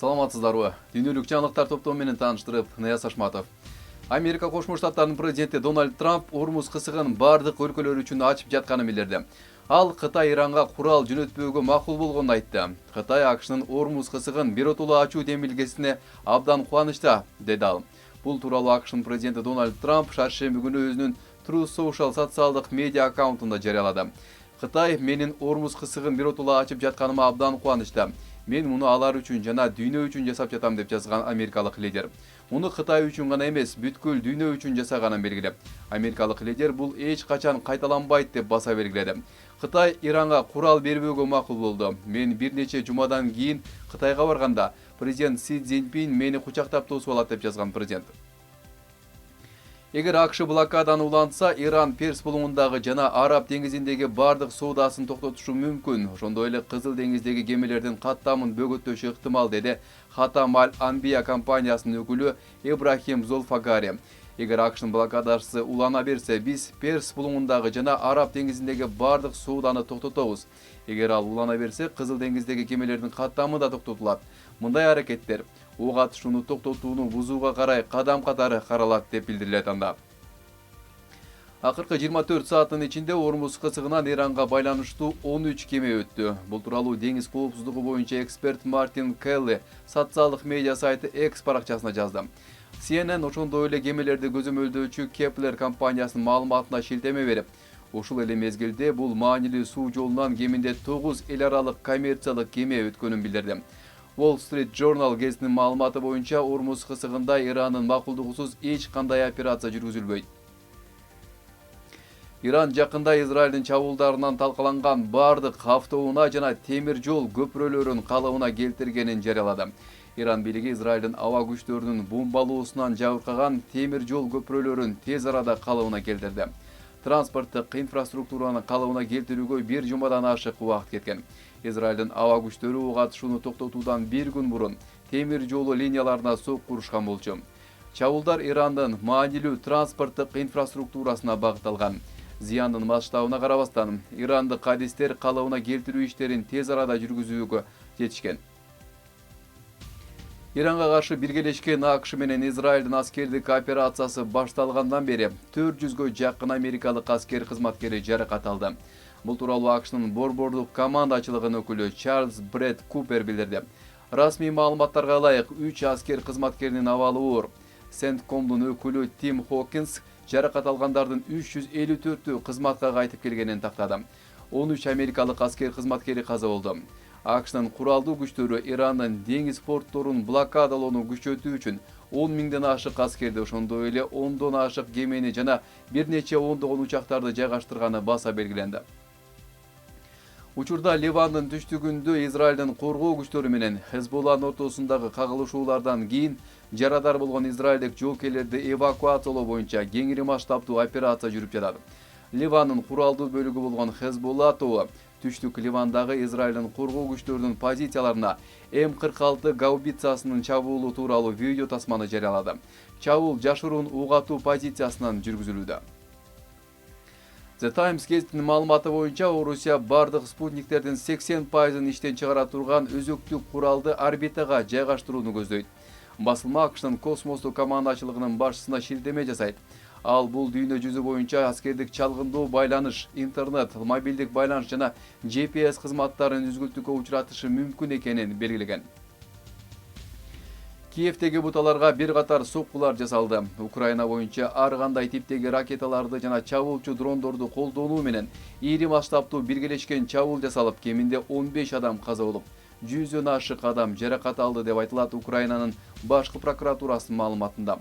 Саламатсыздарбы? Дүйнөлүк жаңылыктар топтому менен тааныштырып, Нияз Ашматов. Америка Кошмо Штаттарынын президенти Дональд Трамп Ормуз кысыгын бардык өлкөлөр үчүн ачып жатканын билдирди. Ал Кытай Иранга курал жөнөтпөөгө макул болгонун айтты. Кытай АКШнын Ормуз кысыгын биротулуу ачуу демилгесине абдан кубанычта, деди ал. Бул тууралуу АКШнын президенти Дональд Трамп шаршемби күнү өзүнүн Truth Social социалдык медиа аккаунтунда жарыялады. Кытай менин Ормуз кысыгын биротулуу ачып жатканыма абдан кубанычта. Мен муну алар үчүн жана дүйнө үчүн жасап жатам деп жазган америкалык лидер. Муну Кытай үчүн гана эмес, бүткүл дүйнө үчүн жасаганын белгилеп, америкалык лидер бул эч качан кайталанбайт деп баса белгиледи. Кытай Иранга курал бербөөгө макул болду. Мен бир нече жумадан кийин Кытайга барганда президент Си Цзиньпин мени кучактап тосуп алат деп жазган президент. Эгер АКШ блокаданы улантса, Иран Перс булуңундагы жана Араб деңизиндеги бардык соодасын токтотушу мүмкүн. Ошондой эле Кызыл деңиздеги кемелердин каттамын бөгөттөшү ыктымал, деди Хатам аль-Анбия компаниясынын өкүлү Ибрахим Золфагари. Эгер АКШнын блокадасы улана берсе, биз Перс булуңундагы жана Араб деңизиндеги бардык сооданы токтотобуз. Эгер ал улана берсе, Кызыл деңиздеги кемелердин каттамы да токтотулат. Мындай аракеттер ок атышууну токтотууну бузууга карай кадам катары каралат деп билдирилет анда. Акыркы 24 сааттын ичинде Ормуз кысыгынан Иранга байланыштуу 13 кеме өттү. Бул тууралуу деңиз коопсуздугу боюнча эксперт Мартин Келли социалдык медиа сайты X баракчасына жазды. CNN ошондой эле кемелерди көзөмөлдөөчү Kepler компаниясынын маалыматына шилтеме берип, ушул эле мезгилде бул маанилүү суу жолунан кеминде 9 эл аралык коммерциялык кеме өткөнүн билдирди. Wall Street Journal гезитинин маалыматы боюнча Ормуз кысыгында Ирандын макулдугусуз эч кандай операция жүргүзүлбөйт. Иран жакында Израилдин чабуулдарынан талкаланган бардык автоунаа жана темир жол көпүрөлөрүн калыбына келтиргенин жарыялады. Иран бийлиги Израилдин аба күчтөрүнүн бомбалоосунан жабыркаган темир жол көпүрөлөрүн тез арада калыбына келтирди. Транспорттук инфраструктураны калыбына келтирүүгө бир жумадан ашык убакыт кеткен. Израилдин аба күчтөрү ок атышууну токтотуудан бир күн мурун темир жолу линияларына сокку урушкан болчу. Чабуулдар Ирандын маанилүү транспорттук инфраструктурасына багытталган. Зыяндын масштабына карабастан, ирандык адистер калыбына келтирүү иштерин тез арада жүргүзүүгө жетишкен. Иранга каршы биргелешкен АКШ менен Израилдин аскердик операциясы башталгандан бери 400гө жакын америкалык аскер кызматкери жаракат алды. Бул тууралуу АКШнын борбордук командачылыгынын өкүлү Чарльз Брэд Купер билдирди. Расмий маалыматтарга ылайык 3 аскер кызматкеринин абалы оор. Сенткомдун өкүлү Тим Хокинс жаракат алгандардын 354-ü кызматка кайтып келгенин тактады. 13 америкалык аскер кызматкери каза болду. АКШнын куралдуу күчтөрү Ирандын деңиз портторун блокадалоону күчөтүү үчүн 10 миңден ашык аскерди, ошондой эле 10дон ашык кемени жана бир нече ондогон учактарды жайгаштырганы баса белгиленди. Учурда Ливандын түштүгүндө Израилдин коргоо күчтөрү менен Хезболланын ортосундагы кагылышуулардан кийин жарадар болгон израилдик жоокейлерди эвакуациялоо боюнча кеңири масштабтуу операция жүрүп жатат. Ливандын куралдуу бөлүгү болгон Хезболла тобу түштүк Ливандагы Израилдин коргоо күчтөрүнүн позицияларына М-46 гаубицасынын чабуулу тууралуу видео тасманы жарыялады. Чабуул жашыруун ок атуу позициясынан жүргүзүлүүдө. The Times гезитинин маалыматы боюнча Орусия бардык спутниктердин 80%ын иштен чыгара турган өзөктүк куралды орбитага жайгаштырууну көздөйт. Басылма АКШнын космостук командачылыгынын башчысына шилтеме жасайт. Ал бул дүйнө жүзү боюнча аскердик чалгындоо байланыш, интернет, мобилдик байланыш жана GPS кызматтарын үзгүлтүккө учуратышы мүмкүн экенин белгилеген. Киевдеги буталарга бир катар соккулар жасалды. Украина боюнча ар кандай типтеги ракеталарды жана чабуулчу дрондорду колдонуу менен ири масштабтуу биргелешкен чабуул жасалып, кеминде 15 адам каза болуп, 100дөн ашык адам жаракат алды деп айтылат Украинанын башкы прокуратурасынын маалыматында.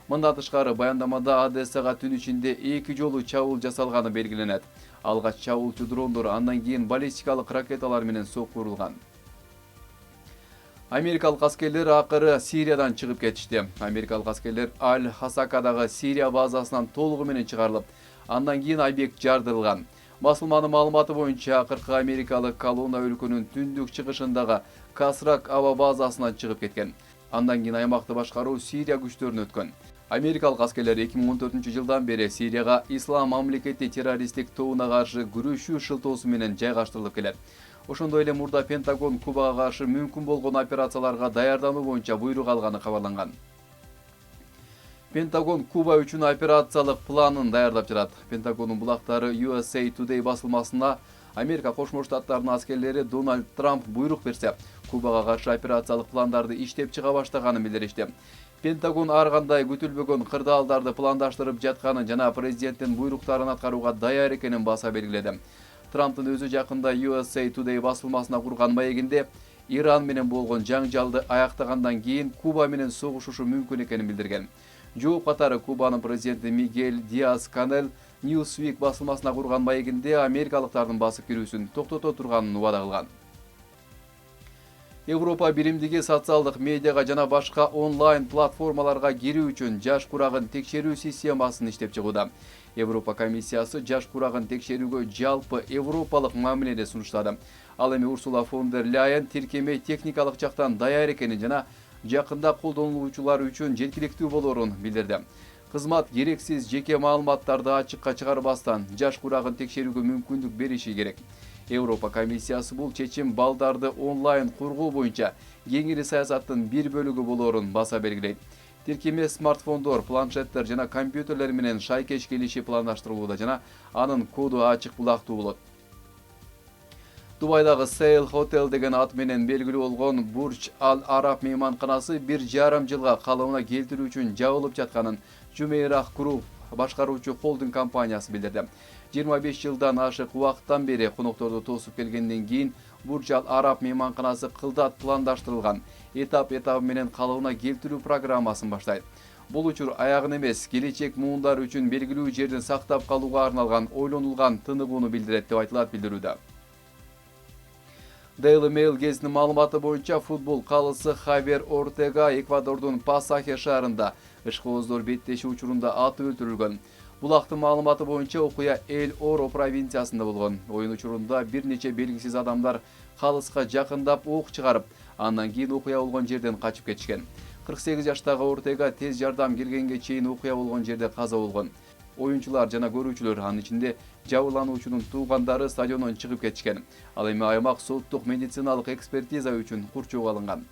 Мындан тышкары баяндамада Одессага түн ичинде 2 жолу чабуул жасалганы белгиленет. Алгач чабуулчу дрондор, андан кийин баллистикалык ракеталар менен сокку урулган. Америкалык аскерлер акыры Сириядан чыгып кетишти. Америкалык аскерлер Аль-Хасакадагы Сирия базасынан толугу менен чыгарылып, андан кийин объект жардырылган. Басылманын маалыматы боюнча акыркы америкалык колонна өлкөнүн түндүк чыгышындагы Касрак аба базасынан чыгып кеткен. Андан кийин аймакты башкаруу Сирия күчтөрүнө өткөн. Америкалык аскерлер 2014-жылдан бери Сирияга Ислам мамлекети террористтик тобуна каршы күрөшүү шылтоосу менен жайгаштырылып келет. Ошондой эле мурда Пентагон Кубага каршы мүмкүн болгон операцияларга даярдануу боюнча буйрук алганы кабарланган. Пентагон Куба үчүн операциялык планын даярдап жатат. Пентагондун булактары USA Today басылмасына Америка Кошмо Штаттарынын аскерлери Дональд Трамп буйрук берсе, Кубага каршы операциялык пландарды иштеп чыга баштаганын билдиришти. Пентагон ар кандай күтүлбөгөн кырдаалдарды пландаштырып жатканын жана президенттин буйруктарын аткарууга даяр экенин баса белгиледи. Трамптын өзү жакында USA Today басылмасына курган маегинде Иран менен болгон жаңжалды аяктагандан кийин Куба менен согушушу мүмкүн экенин билдирген. Жооп катары Кубанын президенти Мигель Диас-Канель Newsweek басылмасына курган маегинде америкалыктардын басып кирүүсүн токтото турганын убада кылган. Европа биримдиги социалдык медиага жана башка онлайн платформаларга кирүү үчүн жаш курагын текшерүү системасын иштеп чыгууда. Европа комиссиясы жаш курагын текшерүүгө жалпы европалык мамиледе сунуштады. Ал эми Урсула фон дер Ляйен тиркемей техникалык жактан даяр экенин жана жакында колдонуучулар үчүн жеткиликтүү болорун билдирди. Кызмат керексиз жеке маалыматтарды ачыкка чыгарбастан жаш курагын текшерүүгө мүмкүндүк бериши керек. Европа комиссиясы бул чечим балдарды онлайн кургоо боюнча кеңири саясаттын бир бөлүгү болорун баса белгилейт. Тиркеме смартфондор, планшеттер жана компьютерлер менен шайкеш келиши пландаштырылууда жана анын коду ачык булактуу болот. Дубайдагы Sail Hotel деген ат менен белгилүү болгон Burj Al Arab мейманканасы 1,5 жылга калыбына келтирүү үчүн жабылып жатканын Jumeirah Group башкаруучу холдинг компаниясы билдирди. 25 жылдан ашык убакыттан бери конокторду тосуп келгенден кийин Burj Al Arab мейманканасы кылдат пландаштырылган этап менен калыбына келтирүү программасын баштайт. Бул учур аягын эмес, келечек муундар үчүн белгилүү жердин сактап калууга арналган ойлонулган тыныгууну билдирет деп айтылат билдирүүдө. Daily Mail гезитинин маалыматы боюнча футбол калысы Хавьер Ортега Эквадордун Пасахе шаарында ышкыбоздор беттеши учурунда атып өлтүрүлгөн. Булактын маалыматы боюнча окуя Эл-Оро провинциясында болгон. Оюн учурунда бир нече белгисиз адамдар калыска жакындап ок чыгарып, андан кийин окуя болгон жерден качып кетишкен. 48 жаштагы Ортега тез жардам келгенге чейин окуя болгон жерде каза болгон. Оюнчулар жана көрүүчүлөр, анын ичинде жабырлануучунун туугандары стадиондон чыгып кетишкен. Ал эми аймак соттук медициналык экспертиза үчүн курчоого алынган.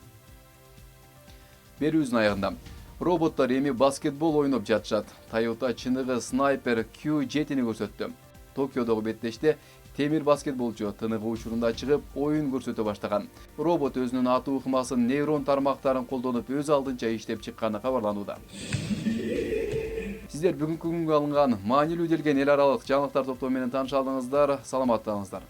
Берүүбүздүн аягында роботтор эми баскетбол ойноп жатышат. Toyota чыныгы снайпер Q7-ни көрсөттү. Токиодогу беттеште темир баскетболчу тыныгы учурунда чыгып оюн көрсөтө баштаган. Робот өзүнүн атуу ыкмасын нейрон тармактарын колдонуп өз алдынча иштеп чыкканы кабарланууда. Сиздер бүгүнкү күнгө алынган маанилүү делген эл аралык жаңылыктар топтому менен тааныша алдыңыздар. Саламаттаңыздар.